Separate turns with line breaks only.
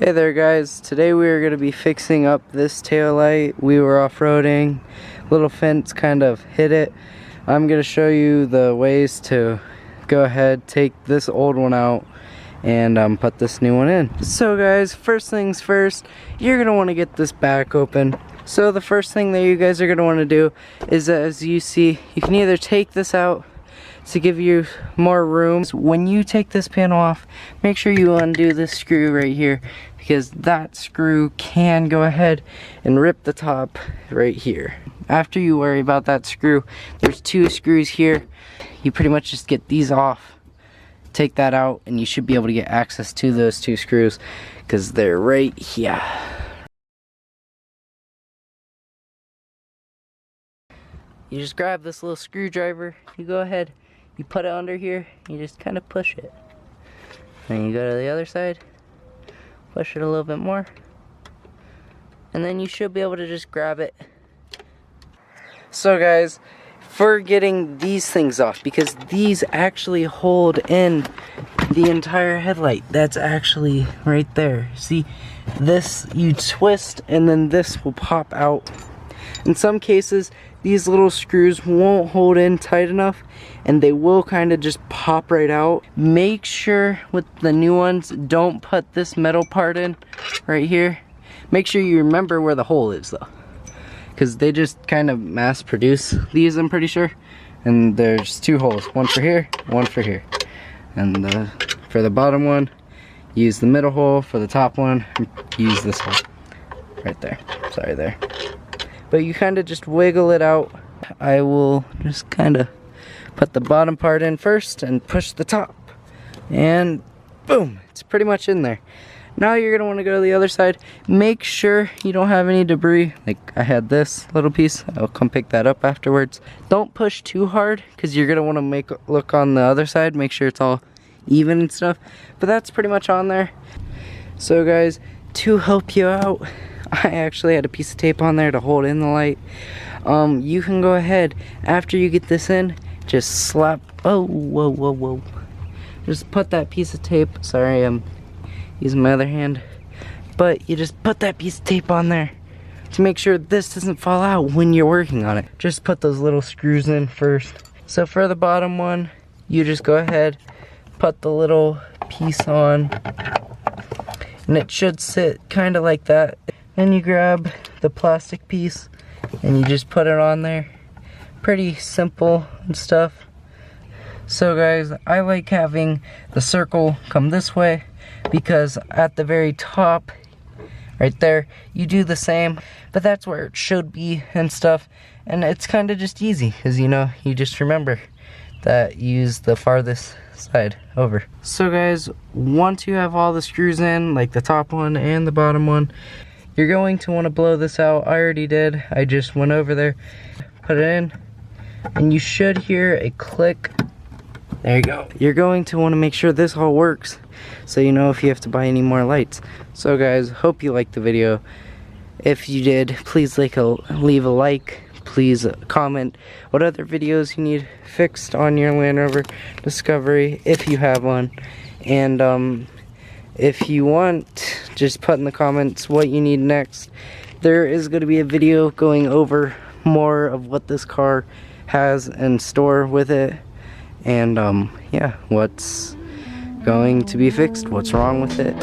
Hey there guys, today we are going to be fixing up this taillight. We were off-roading, little fence kind of hit it. I'm going to show you the ways to go ahead, take this old one out and put this new one in. So guys, first things first, you're going to want to get this back open. So the first thing that you guys are going to want to do is, as you see, you can either take this out to give you more room. When you take this panel off, make sure you undo this screw right here, because that screw can go ahead and rip the top right here. After you worry about that screw, there's two screws here. You pretty much just get these off, take that out, and you should be able to get access to those two screws because they're right here. You just grab this little screwdriver, you go ahead, you put it under here, you just kind of push it. Then you go to the other side, push it a little bit more, and then you should be able to just grab it. So guys, for getting these things off, because these actually hold in the entire headlight, that's actually right there. See, this you twist and then this will pop out. In some cases, these little screws won't hold in tight enough and they will kind of just pop right out. Make sure with the new ones, don't put this metal part in right here. Make sure you remember where the hole is though, because they just kind of mass produce these, I'm pretty sure. And there's two holes, one for here, one for here. And for the bottom one, use the middle hole. For the top one, use this hole right there. Sorry there. But you kind of just wiggle it out. I will just kind of put the bottom part in first and push the top. And boom, it's pretty much in there. Now you're gonna wanna go to the other side. Make sure you don't have any debris. Like I had this little piece, I'll come pick that up afterwards. Don't push too hard, because you're gonna wanna make it look on the other side, make sure it's all even and stuff. But that's pretty much on there. So guys, to help you out, I actually had a piece of tape on there to hold in the light. You can go ahead, after you get this in, just slap, oh, whoa. Just put that piece of tape, sorry, I'm using my other hand. But you just put that piece of tape on there to make sure this doesn't fall out when you're working on it. Just put those little screws in first. So for the bottom one, you just go ahead, put the little piece on, and it should sit kind of like that. Then you grab the plastic piece and you just put it on there. Pretty simple and stuff. So guys, I like having the circle come this way, because at the very top right there you do the same, but that's where it should be and stuff. And it's kind of just easy, because you know, you just remember that you use the farthest side over. So guys, once you have all the screws in, like the top one and the bottom one, you're going to want to blow this out. I already did. I just went over there, put it in, and you should hear a click. There you go. You're going to want to make sure this all works, so you know if you have to buy any more lights. So guys, hope you liked the video. If you did, please leave a like. Please comment what other videos you need fixed on your Land Rover Discovery, if you have one. And if you want, just put in the comments what you need next. There is going to be a video going over more of what this car has in store with it. And yeah, what's going to be fixed, what's wrong with it.